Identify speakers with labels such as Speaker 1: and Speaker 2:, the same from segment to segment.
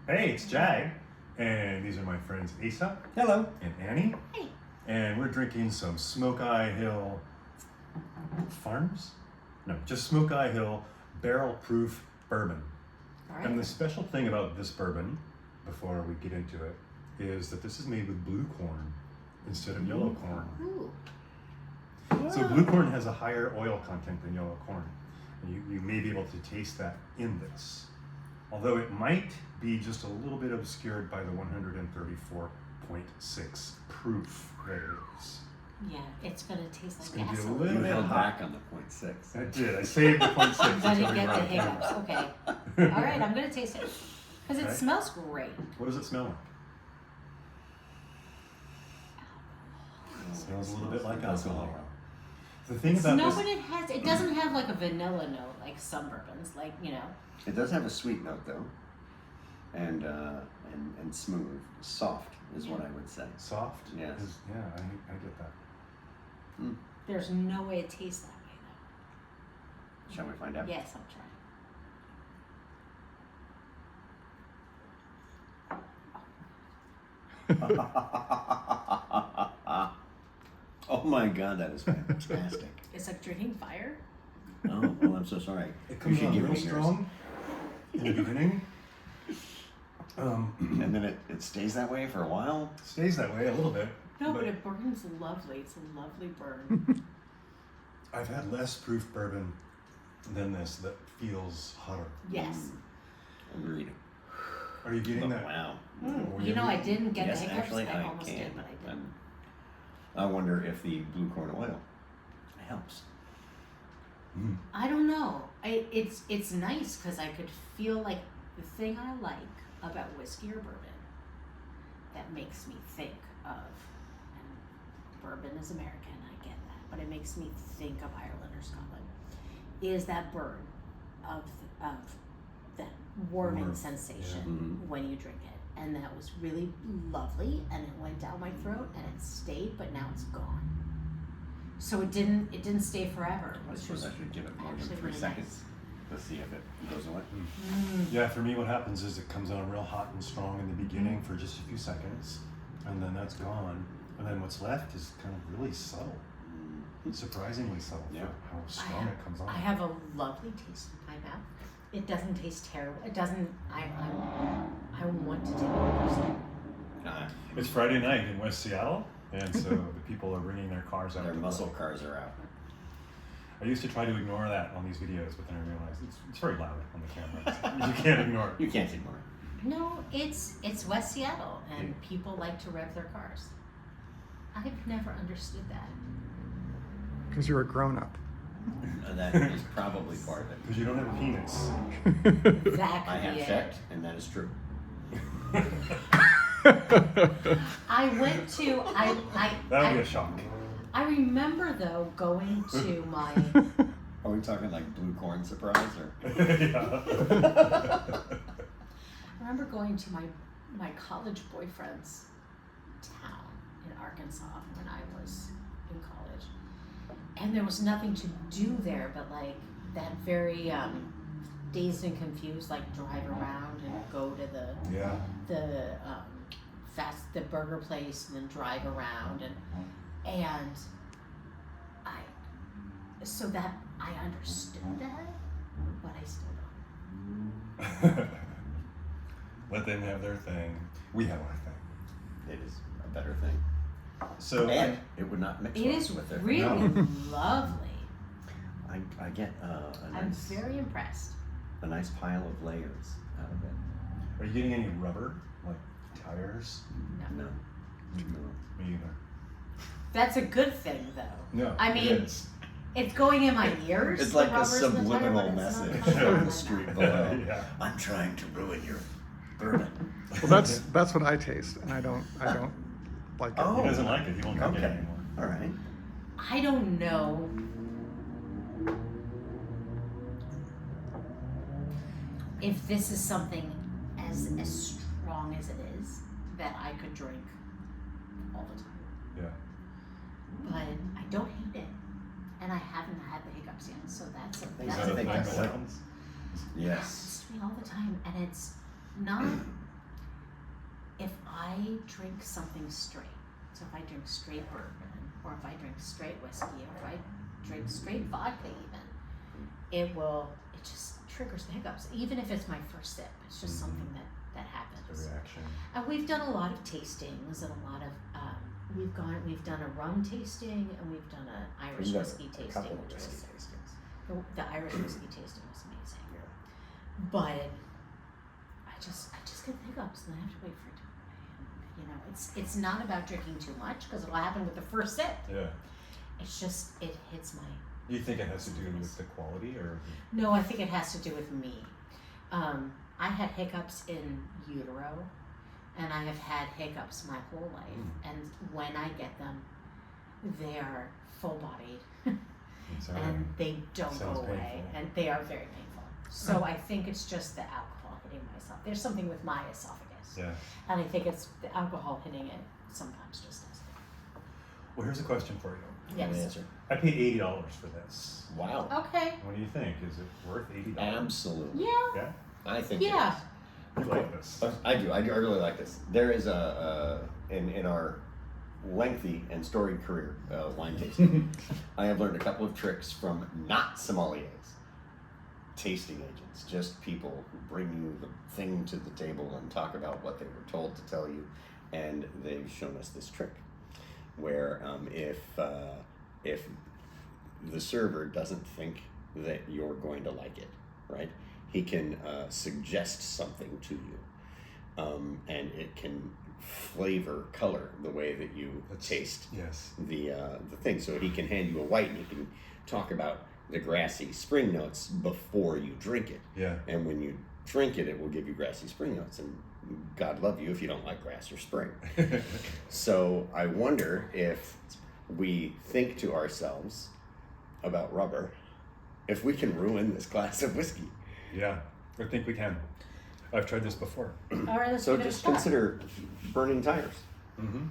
Speaker 1: Hey, it's Jag, and these are my friends Asa
Speaker 2: Hello.
Speaker 1: and Annie,
Speaker 3: Hey.
Speaker 1: and we're drinking some Smoke Eye Hill Farms? No, just Smoke Eye Hill barrel proof bourbon.
Speaker 3: All right.
Speaker 1: And the special thing about this bourbon, before we get into it, is that this is made with blue corn instead of yellow corn.
Speaker 3: Ooh.
Speaker 1: So blue corn has a higher oil content than yellow corn. And you may be able to taste that in this. Although it might be just a little bit obscured by the 134.6 proof that it is.
Speaker 3: Yeah, it's gonna taste
Speaker 1: It's
Speaker 3: like
Speaker 1: gonna be a
Speaker 3: gasoline.
Speaker 1: little
Speaker 2: You
Speaker 1: bit
Speaker 2: held
Speaker 1: hot.
Speaker 2: back on the 0.6.
Speaker 1: I did. I saved the 0.6.
Speaker 3: Let
Speaker 1: until
Speaker 3: it
Speaker 1: we
Speaker 3: get
Speaker 1: were
Speaker 3: the
Speaker 1: on camera.
Speaker 3: hiccups. Okay. All right, I'm gonna taste it because it
Speaker 1: Okay.
Speaker 3: smells great.
Speaker 1: What does it smell like? It smells a little bit like alcohol. The thing about
Speaker 3: No,
Speaker 1: this,
Speaker 3: but it doesn't have like a vanilla note like some bourbons, like
Speaker 2: It does have a sweet note though, and smooth, soft is what I would say.
Speaker 1: soft.
Speaker 2: Yes.
Speaker 1: Yeah, I get that.
Speaker 3: There's no way it tastes that way though.
Speaker 2: Shall we find out?
Speaker 3: Yes, I'm trying.
Speaker 2: Oh my God, that is fantastic.
Speaker 3: It's like drinking fire.
Speaker 2: Oh, well, I'm so sorry.
Speaker 1: It
Speaker 2: You
Speaker 1: comes
Speaker 2: should
Speaker 1: on
Speaker 2: give
Speaker 1: real
Speaker 2: me yours.
Speaker 1: strong in the beginning.
Speaker 2: And then it stays that way for a while.
Speaker 1: Stays that way a little bit.
Speaker 3: No, but it burns lovely. It's a lovely burn.
Speaker 1: I've had less proof bourbon than this that feels hotter.
Speaker 3: Yes.
Speaker 2: Agreed.
Speaker 1: Are you getting that?
Speaker 2: Wow.
Speaker 3: I didn't get
Speaker 2: Yes,
Speaker 3: the hiccups.
Speaker 2: actually,
Speaker 3: I
Speaker 2: I
Speaker 3: almost
Speaker 2: can.
Speaker 3: did, but I didn't.
Speaker 2: I wonder if the blue corn oil helps.
Speaker 1: Mm.
Speaker 3: I don't know. It's nice because I could feel like the thing I like about whiskey or bourbon that makes me think of, and bourbon is American, I get that, but it makes me think of Ireland or Scotland, is that burn of that warming
Speaker 1: Warmth,
Speaker 3: sensation
Speaker 2: yeah.
Speaker 3: when you drink it. And that was really lovely, and it went down my throat, and it stayed, but now it's gone. So it didn't stay forever.
Speaker 2: I
Speaker 3: Which
Speaker 2: suppose
Speaker 3: was
Speaker 2: I should give it more than
Speaker 3: actually
Speaker 2: 3
Speaker 3: really
Speaker 2: seconds to see if it goes away.
Speaker 1: Yeah, for me, what happens is it comes on real hot and strong in the beginning for just a few seconds, and then that's gone. And then what's left is kind of really subtle, surprisingly subtle
Speaker 2: Yeah.
Speaker 1: for how strong it comes on.
Speaker 3: I have a lovely taste in my mouth. It doesn't taste terrible. It doesn't. I want to take it.
Speaker 1: It's Friday night in West Seattle, and so the people are bringing their cars out.
Speaker 2: Their
Speaker 1: to
Speaker 2: muscle
Speaker 1: work.
Speaker 2: cars are out.
Speaker 1: I used to try to ignore that on these videos, but then I realized it's very loud on the camera. You can't ignore it.
Speaker 2: You can't ignore it.
Speaker 3: No, it's West Seattle, and
Speaker 1: Yeah.
Speaker 3: people like to rev their cars. I've never understood that.
Speaker 4: Because you're a grown up.
Speaker 2: That is probably part of it.
Speaker 1: Because you don't have a penis.
Speaker 3: That
Speaker 2: I
Speaker 3: could
Speaker 2: have
Speaker 3: be it.
Speaker 2: checked, and that is true.
Speaker 3: I went to
Speaker 1: That would be a shock.
Speaker 3: I remember though going to my
Speaker 2: Are we talking like blue corn surprise or?
Speaker 1: Yeah.
Speaker 3: I remember going to my college boyfriend's town in Arkansas when I was in college, and there was nothing to do there but like that very dazed and confused, like drive around and go to
Speaker 1: Yeah.
Speaker 3: the burger place and then drive around and so that I understood that, but I still don't.
Speaker 1: Let them have their thing. We have our thing.
Speaker 2: It is a better thing.
Speaker 1: So
Speaker 2: And it would not mix
Speaker 3: It
Speaker 2: well
Speaker 3: is
Speaker 2: with their
Speaker 3: really
Speaker 1: No.
Speaker 3: lovely.
Speaker 2: I get
Speaker 3: I'm very impressed.
Speaker 2: a nice pile of layers out of it.
Speaker 1: are you getting any rubber, like tires?
Speaker 3: No.
Speaker 2: No.
Speaker 1: Me either.
Speaker 3: That's a good thing though.
Speaker 1: No.
Speaker 3: I mean,
Speaker 1: it is.
Speaker 3: it's going in my ears.
Speaker 2: It's
Speaker 3: the
Speaker 2: like a
Speaker 3: rubbers and the tire,
Speaker 2: subliminal
Speaker 3: but it's not
Speaker 2: message
Speaker 3: coming out
Speaker 2: from
Speaker 3: of
Speaker 2: the
Speaker 3: my
Speaker 2: street
Speaker 3: mouth.
Speaker 2: below.
Speaker 1: Yeah.
Speaker 2: I'm trying to ruin your bourbon.
Speaker 4: Well, that's what I taste, and I don't like it.
Speaker 2: Oh.
Speaker 1: He doesn't like it. He won't drink it
Speaker 2: Okay.
Speaker 1: anymore.
Speaker 2: All right.
Speaker 3: I don't know. If this is something as strong as it is that I could drink all the time,
Speaker 1: Yeah.
Speaker 3: but I don't hate it, and I haven't had the hiccups yet, so that's a
Speaker 2: Is
Speaker 3: that's
Speaker 2: that
Speaker 3: a
Speaker 2: a thing
Speaker 3: plus.
Speaker 2: that
Speaker 1: happens?
Speaker 2: Yes.
Speaker 3: Happens to me all the time, and it's not I drink something straight, so if I drink straight bourbon, or if I drink straight whiskey, or if I drink straight vodka even, it just triggers the hiccups. Even if it's my first sip, it's just something that happens.
Speaker 1: The reaction.
Speaker 3: And we've done a lot of tastings and a lot of, we've done a rum tasting and we've done an Irish
Speaker 2: We've done
Speaker 3: whiskey
Speaker 2: a
Speaker 3: tasting,
Speaker 2: couple of
Speaker 3: which
Speaker 2: whiskey
Speaker 3: was,
Speaker 2: tastings.
Speaker 3: the Irish whiskey tasting was amazing.
Speaker 2: Yeah.
Speaker 3: But I just get hiccups and I have to wait for it to go away. And, you know, it's not about drinking too much because it'll happen with the first sip.
Speaker 1: Yeah.
Speaker 3: It's just, it hits my.
Speaker 1: You think it has to do with the quality, or?
Speaker 3: No, I think it has to do with me. I had hiccups in utero, and I have had hiccups my whole life. And when I get them, they are full-bodied, and they don't go away,
Speaker 1: painful.
Speaker 3: and they are very painful. So I think it's just the alcohol hitting myself. There's something with my esophagus,
Speaker 1: Yeah.
Speaker 3: and I think it's the alcohol hitting it sometimes just does it.
Speaker 1: Well, here's a question for you.
Speaker 3: Yes.
Speaker 2: Answer.
Speaker 1: I paid $80 for this.
Speaker 2: Wow.
Speaker 3: Okay.
Speaker 1: What do you think? Is it worth $80?
Speaker 2: Absolutely.
Speaker 3: Yeah.
Speaker 1: Yeah?
Speaker 2: I think
Speaker 3: Yeah.
Speaker 2: it is.
Speaker 1: You like this?
Speaker 2: I do. I really like this. There is in our lengthy and storied career wine tasting, I have learned a couple of tricks from not sommeliers, tasting agents, just people who bring you the thing to the table and talk about what they were told to tell you, and they've shown us this trick, where if the server doesn't think that you're going to like it, right? He can suggest something to you, and it can flavor color the way that you taste the thing. So he can hand you a white, and he can talk about the grassy spring notes before you drink it.
Speaker 1: Yeah.
Speaker 2: And when you drink it, it will give you grassy spring notes. And God love you if you don't like grass or spring. So I wonder if we think to ourselves about rubber, if we can ruin this glass of whiskey.
Speaker 1: Yeah, I think we can. I've tried this before.
Speaker 3: All right, let's
Speaker 2: So
Speaker 3: give it a
Speaker 2: just
Speaker 3: shot.
Speaker 2: consider burning tires.
Speaker 1: Mm-hmm.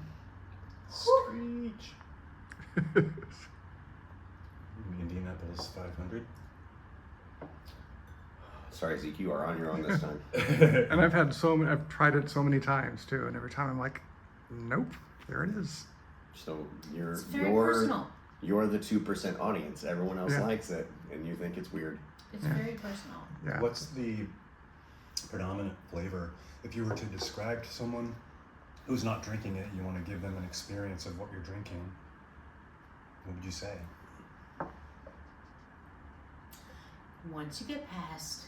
Speaker 2: Screech.
Speaker 1: Indianapolis 500.
Speaker 2: Sorry, Zeke, you are on your own this time.
Speaker 4: And I've tried it so many times too, and every time I'm like, nope, there it is.
Speaker 2: So
Speaker 3: It's very personal.
Speaker 2: you're the 2% audience. Everyone else
Speaker 4: Yeah.
Speaker 2: likes it, and you think it's weird.
Speaker 3: It's very personal.
Speaker 4: Yeah.
Speaker 1: What's the predominant flavor? If you were to describe to someone who's not drinking it, you want to give them an experience of what you're drinking, what would you say?
Speaker 3: Once you get past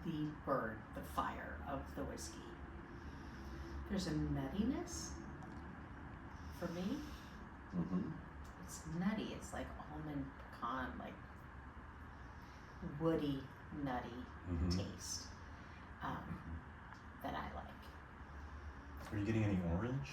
Speaker 3: the burn, the fire of the whiskey, there's a nuttiness for me.
Speaker 2: Mm-hmm.
Speaker 3: It's nutty. It's like almond pecan, like woody, nutty taste that I like.
Speaker 1: Are you getting any orange?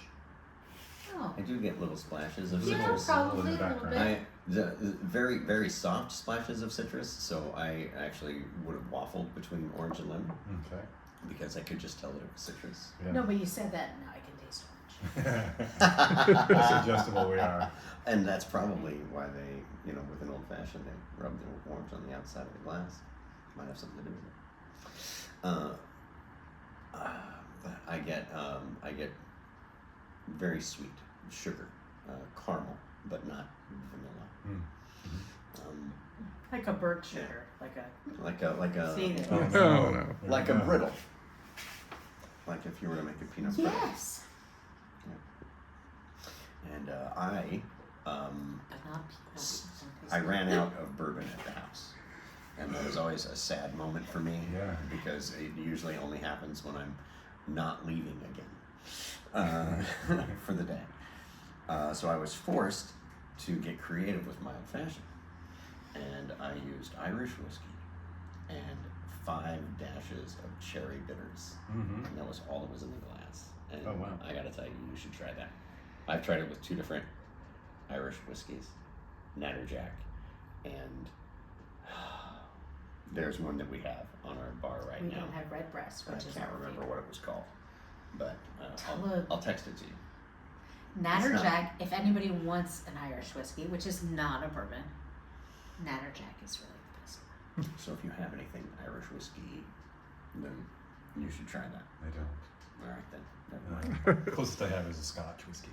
Speaker 3: Oh,
Speaker 2: I do get little splashes of
Speaker 3: yeah,
Speaker 2: citrus.
Speaker 3: probably a
Speaker 1: in the
Speaker 3: little
Speaker 1: background.
Speaker 3: bit.
Speaker 2: The very, very soft splashes of citrus, so I actually would have waffled between orange and lemon
Speaker 1: Okay.
Speaker 2: because I could just tell that it was citrus.
Speaker 1: Yeah.
Speaker 3: No, but you said that, and now I can taste orange.
Speaker 1: How suggestible we are.
Speaker 2: And that's probably why they, with an old fashioned, they rub the orange on the outside of the glass. Might have something to do with it. But I get very sweet sugar, caramel, but not vanilla.
Speaker 3: Like a bird sugar,
Speaker 2: Like a
Speaker 3: See there.
Speaker 1: Oh,
Speaker 4: No.
Speaker 2: like a brittle. Like if you were to make a peanut brittle.
Speaker 3: Yes.
Speaker 2: And
Speaker 3: But not
Speaker 2: I ran out of bourbon at the house. And that was always a sad moment for me.
Speaker 1: Yeah.
Speaker 2: Because it usually only happens when I'm not leaving again for the day. So I was forced to get creative with my old fashioned. And I used Irish whiskey and 5 dashes of cherry bitters.
Speaker 1: Mm-hmm.
Speaker 2: And that was all that was in the glass. And
Speaker 1: Oh, wow.
Speaker 2: I gotta tell you, you should try that. I've tried it with 2 different Irish whiskeys, Natterjack, and there's one that we have on our bar right
Speaker 3: We
Speaker 2: now.
Speaker 3: don't have Redbreast,
Speaker 2: I
Speaker 3: which is
Speaker 2: can't
Speaker 3: our
Speaker 2: remember
Speaker 3: favorite.
Speaker 2: what it was called, but
Speaker 3: Tell
Speaker 2: I'll text it to you.
Speaker 3: Natterjack, if anybody wants an Irish whiskey, which is not a bourbon, Natterjack is really the best one.
Speaker 2: So if you have anything Irish whiskey, then you should try that.
Speaker 1: I don't.
Speaker 2: All right then. Never mind.
Speaker 1: Closest I have is a Scotch whiskey.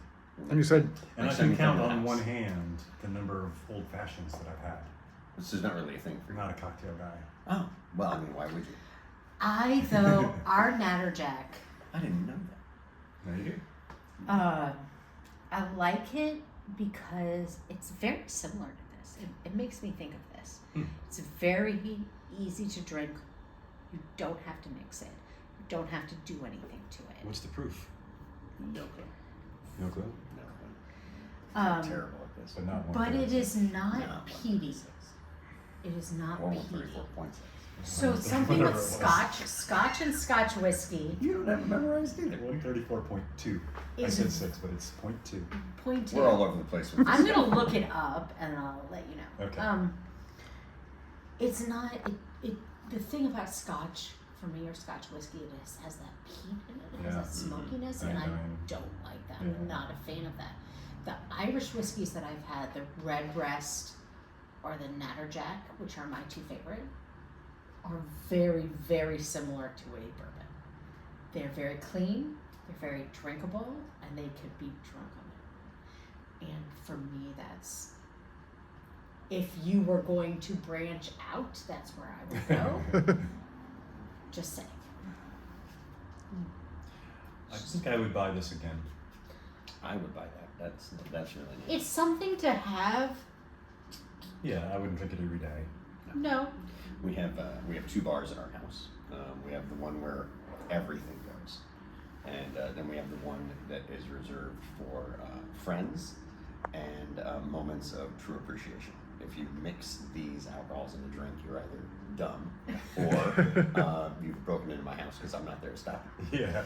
Speaker 4: And you said
Speaker 1: And I
Speaker 2: Next time
Speaker 1: can
Speaker 2: you come
Speaker 1: count
Speaker 2: to the
Speaker 1: on
Speaker 2: house.
Speaker 1: one hand the number of old fashions that I've had.
Speaker 2: This is not really a thing for
Speaker 1: I'm
Speaker 2: you.
Speaker 1: not a cocktail guy.
Speaker 2: Oh, well, I mean, why would you?
Speaker 3: Our Natterjack,
Speaker 2: I didn't know that.
Speaker 1: No, you do.
Speaker 3: I like it because it's very similar to this. It makes me think of this. It's very easy to drink. You don't have to mix it. You don't have to do anything to it.
Speaker 1: What's the proof?
Speaker 2: No clue.
Speaker 1: No clue.
Speaker 2: No clue. I'm terrible at this.
Speaker 1: But not one.
Speaker 3: But it is not
Speaker 2: Not
Speaker 3: peaty. It is not
Speaker 2: Or
Speaker 3: peaty.
Speaker 2: 34.6.
Speaker 3: So something
Speaker 1: Whatever
Speaker 3: with
Speaker 1: it was.
Speaker 3: Scotch and Scotch whiskey
Speaker 2: You don't have it memorized either.
Speaker 1: 134.2. I
Speaker 3: Is
Speaker 1: said
Speaker 3: it-
Speaker 1: 6, but it's 0.2.
Speaker 3: point
Speaker 2: We're all
Speaker 3: two.
Speaker 2: over the place with this.
Speaker 3: I'm gonna look it up and I'll let you know.
Speaker 1: Okay.
Speaker 3: It's not the thing about Scotch for me or Scotch whiskey, it has that peat in it. It has
Speaker 1: Yeah.
Speaker 3: that smokiness,
Speaker 1: I
Speaker 3: and I
Speaker 1: know.
Speaker 3: don't like that.
Speaker 1: Yeah.
Speaker 3: I'm not a fan of that. The Irish whiskeys that I've had, the Redbreast or the Natterjack, which are my two favorite, are very, very similar to a bourbon. They're very clean, they're very drinkable, and they could be drunk on it. And for me, that's, if you were going to branch out, that's where I would go. Just saying.
Speaker 1: I think I would buy this again.
Speaker 2: I would buy that. That's really neat.
Speaker 3: It's something to have.
Speaker 1: Yeah, I wouldn't drink it every day.
Speaker 3: No.
Speaker 2: We have two bars at our house. We have the one where everything goes, and then we have the one that is reserved for friends and moments of true appreciation. If you mix these alcohols in a drink, you're either dumb or you've broken into my house because I'm not there to stop you.
Speaker 1: Yeah.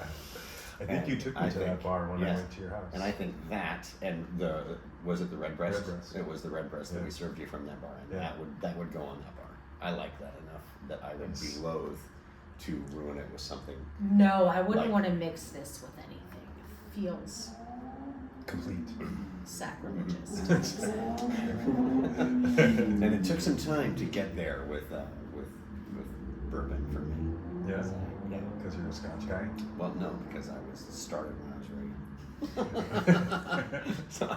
Speaker 1: I think
Speaker 2: And
Speaker 1: you took me
Speaker 2: I
Speaker 1: to that
Speaker 2: think-
Speaker 1: bar when I
Speaker 2: yes.
Speaker 1: went to your house.
Speaker 2: And I think that and was it the Redbreast?
Speaker 1: Redbreast.
Speaker 2: It was the Redbreast that
Speaker 1: Yeah.
Speaker 2: we served you from that bar, and
Speaker 1: Yeah.
Speaker 2: that would go on that bar. I like that enough that I would
Speaker 1: Yes.
Speaker 2: be loath to ruin it with something.
Speaker 3: No, I wouldn't
Speaker 2: Like-
Speaker 3: want to mix this with anything. It feels
Speaker 1: Complete.
Speaker 3: sacrilegious.
Speaker 2: And it took some time to get there with bourbon for me.
Speaker 1: Yeah.
Speaker 2: So, yeah.
Speaker 1: Because you're a Scotch guy.
Speaker 2: Well, no, because I was started when I was very young. So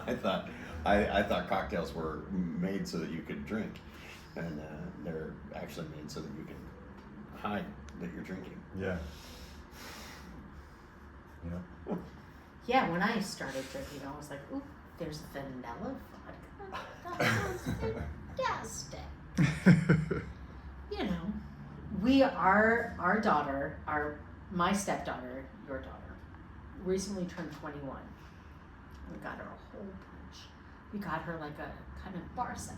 Speaker 2: I thought cocktails were made so that you could drink, and they're actually made so that you can hide that you're drinking.
Speaker 1: Yeah. Yeah.
Speaker 3: Yeah, when I started drinking, I was like, ooh, there's vanilla vodka. That sounds fantastic. You know, our daughter, my stepdaughter, your daughter, recently turned 21. We got her a whole bunch. We got her like a kind of bar setup.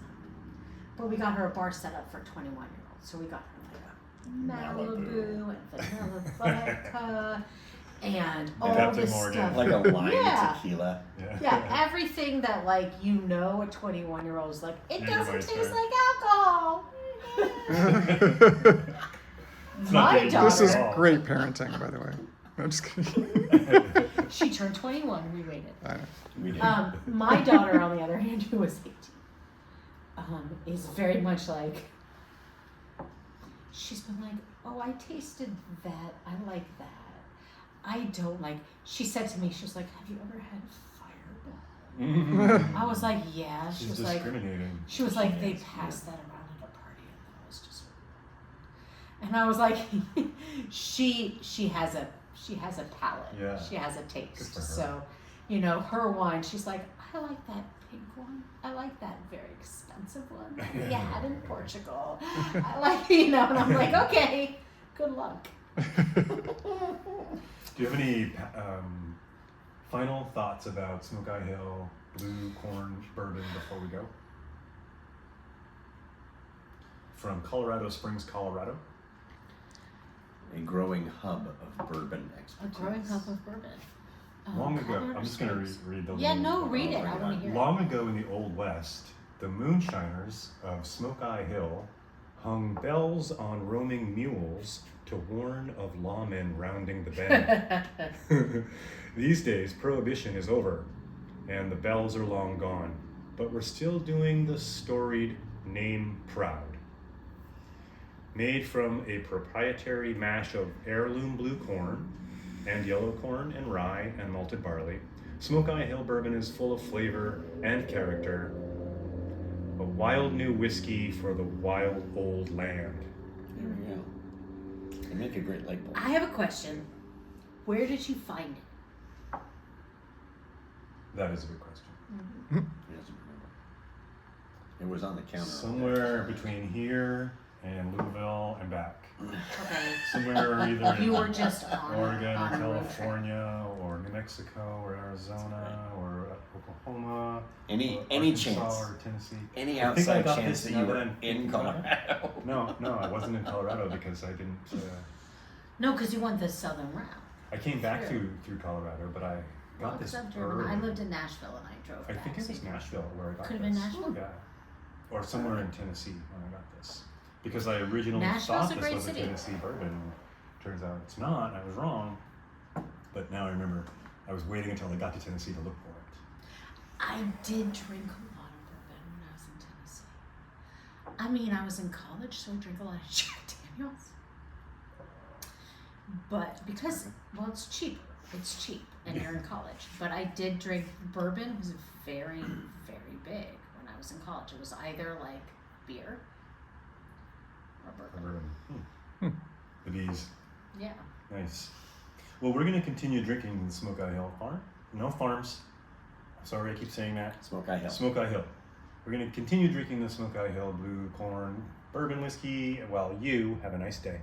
Speaker 3: But we got her a bar setup for 21-year-olds. So we got her like a Malibu and vanilla vodka and all
Speaker 1: Captain
Speaker 3: this
Speaker 1: Morgan.
Speaker 3: stuff.
Speaker 2: Like a lime
Speaker 3: Yeah.
Speaker 2: tequila.
Speaker 3: Yeah, everything that like a 21-year-old is like, it
Speaker 1: Yeah,
Speaker 3: doesn't
Speaker 1: everybody's
Speaker 3: taste
Speaker 1: fair.
Speaker 3: like alcohol.
Speaker 1: It's not
Speaker 3: My
Speaker 1: dangerous
Speaker 3: daughter,
Speaker 4: This is
Speaker 1: at all.
Speaker 4: great parenting, by the way. I'm just kidding.
Speaker 3: she turned 21. We waited.
Speaker 4: I know.
Speaker 2: We did.
Speaker 3: My daughter, on the other hand, who was 18, is very much like, she's been like, oh, I tasted that. I like that. I don't like, she said to me, she was like, have you ever had Fireball? I was like, yeah. She
Speaker 1: She's
Speaker 3: was like,
Speaker 1: discriminating.
Speaker 3: she was like, they passed that around at a party and that was just weird. And I was like, she has a palate.
Speaker 1: Yeah.
Speaker 3: She has a
Speaker 1: Good
Speaker 3: taste.
Speaker 1: for her.
Speaker 3: So, her wine, she's like, I like that pink one. I like that very expensive one that we had in Portugal. I like, and I'm like, okay, good luck.
Speaker 1: Do you have any final thoughts about Smoke Eye Hill Blue Corn Bourbon before we go? From Colorado Springs, Colorado.
Speaker 2: A growing hub of bourbon
Speaker 3: A
Speaker 2: expertise.
Speaker 3: growing cup of bourbon.
Speaker 1: Long ago,
Speaker 3: Colorado
Speaker 1: I'm just going to
Speaker 3: Springs.
Speaker 1: read the
Speaker 3: Yeah,
Speaker 1: little-
Speaker 3: no, read it. I want to hear it.
Speaker 1: Long ago in the Old West, the moonshiners of Smoke Eye Hill hung bells on roaming mules to warn of lawmen rounding the bend. These days, prohibition is over, and the bells are long gone, but we're still doing the storied name proud. Made from a proprietary mash of heirloom blue corn, and yellow corn and rye and malted barley, Smoke Eye Hill Bourbon is full of flavor and character. A wild new whiskey for the wild old land.
Speaker 2: There we go. They make a great label.
Speaker 3: I have a question. Where did you find it?
Speaker 1: That is a good question.
Speaker 2: He doesn't remember. It was on the counter.
Speaker 1: Somewhere between here and Louisville and back.
Speaker 3: Okay.
Speaker 1: Somewhere either
Speaker 3: You
Speaker 1: in
Speaker 3: were just on
Speaker 1: Oregon
Speaker 3: on
Speaker 1: or
Speaker 3: a road trip.
Speaker 1: California or New Mexico or Arizona or Oklahoma.
Speaker 2: Any
Speaker 1: or
Speaker 2: any
Speaker 1: Arkansas
Speaker 2: chance,
Speaker 1: or Tennessee.
Speaker 2: any
Speaker 1: I think I
Speaker 2: outside
Speaker 1: got
Speaker 2: chance
Speaker 1: this
Speaker 2: that
Speaker 1: now
Speaker 2: you
Speaker 1: that
Speaker 2: were
Speaker 1: I'm
Speaker 2: in
Speaker 1: thinking about it.
Speaker 2: Colorado?
Speaker 1: No, I wasn't in Colorado because I didn't.
Speaker 3: No, because you went the southern route.
Speaker 1: I came back
Speaker 3: True.
Speaker 1: through Colorado, but I
Speaker 3: Well,
Speaker 1: got this
Speaker 3: 'cause I've driven. I
Speaker 1: bourbon.
Speaker 3: lived in Nashville and I drove
Speaker 1: I
Speaker 3: back.
Speaker 1: think it
Speaker 3: so
Speaker 1: was
Speaker 3: you-
Speaker 1: Nashville where I got
Speaker 3: Could have
Speaker 1: this.
Speaker 3: been Nashville?
Speaker 1: Yeah. Or somewhere in Tennessee when I got this. Because I originally
Speaker 3: Nashville's
Speaker 1: thought
Speaker 3: a
Speaker 1: this
Speaker 3: great
Speaker 1: was
Speaker 3: city.
Speaker 1: a Tennessee bourbon. Turns out it's not. I was wrong. But now I remember I was waiting until I got to Tennessee to look for it.
Speaker 3: I did drink a lot of bourbon when I was in Tennessee. I mean, I was in college, so I drank a lot of Jack Daniels. But because, well, it's cheaper. It's cheap, and you're in college. But I did drink bourbon. It was very, very big when I was in college. It was either like beer or
Speaker 1: A
Speaker 3: bourbon.
Speaker 1: bourbon. The bees.
Speaker 3: Yeah.
Speaker 1: Nice. Well, we're going to continue drinking the Smoke Eye Hill Farm. No farms. Sorry, I keep saying that.
Speaker 2: Smoke Eye Hill.
Speaker 1: Smoke Eye Hill. We're going to continue drinking the Smoke Eye Hill Blue Corn Bourbon Whiskey while you have a nice day.